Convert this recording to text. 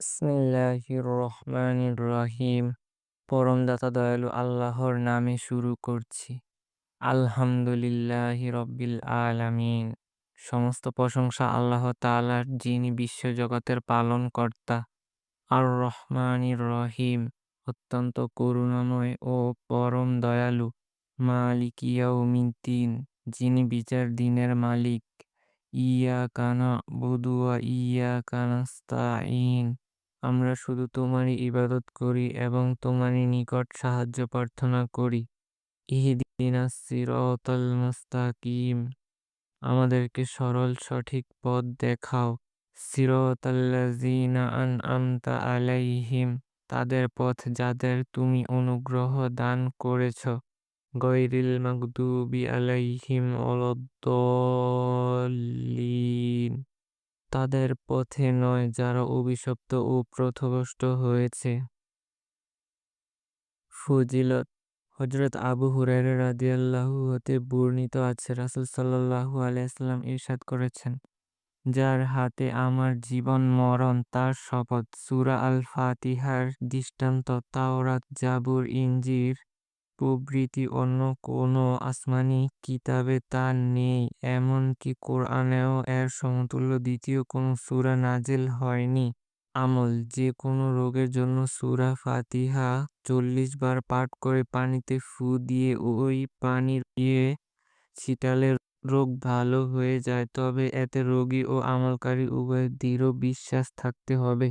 বিসমিল্লাহির রহমানির রহিম। পরম দাতা দয়ালু আল্লাহর নামে শুরু করছি। আলহামদুলিল্লাহি রব্বিল আলামিন। সমস্ত প্রশংসা আল্লাহ তাআলার, যিনি বিশ্বজগতের পালন কর্তা। আর রহমানির রহিম, অত্যন্ত করুণাময় ও পরম দয়ালু। মালিক ইয়াউমিদ্দিন, যিনি বিচার দিনের মালিক। ইয়াকা না'বুদু ওয়া ইয়াকা নাস্তাঈন। আমরা শুধু তোমারই ইবাদত করি এবং তোমারই নিকট সাহায্য প্রার্থনা করি। ইহদিনাস সিরাতাল মুস্তাকিম, আমাদেরকে সরল সঠিক পথ দেখাও। সিরাতাল্লাযীনা আন'আমতা আলাইহিম, তাদের পথ যাদের তুমি অনুগ্রহ দান করেছ। গয়রিল মাগদুবি আলাইহিম ওয়ালাদ-দাল্লিন, তাদের পথে নয় যারা অভিশপ্ত ও পথভ্রষ্ট হয়েছে। ফজিলত: হযরত আবু হুরায়রা রাদিয়াল্লাহু হতে বর্ণিত আছে, রাসূল সাল্লাল্লাহু আলাইহি ওয়াসাল্লাম ইরশাদ করেছেন, যার হাতে আমার জীবন মরণ তার শপথ, সূরা আল ফাতিহার দৃষ্টান্ত তাওরাত, জাবুর, ইনজিল প্রভৃতি অন্য কোনো আসমানী কিতাবে তা নেই। এমনকি কোরআনেও এর সমতুল্য দ্বিতীয় কোনো সূরা নাযিল হয়নি। আমল: যে কোনো রোগের জন্য সূরা ফাতিহা ৪০ বার পাঠ করে পানিতে ফু দিয়ে ওই পানি দিয়ে ছিটালে রোগ ভালো হয়ে যায়। তবে এতে রোগী ও আমলকারী উভয়ের দৃঢ় বিশ্বাস থাকতে হবে।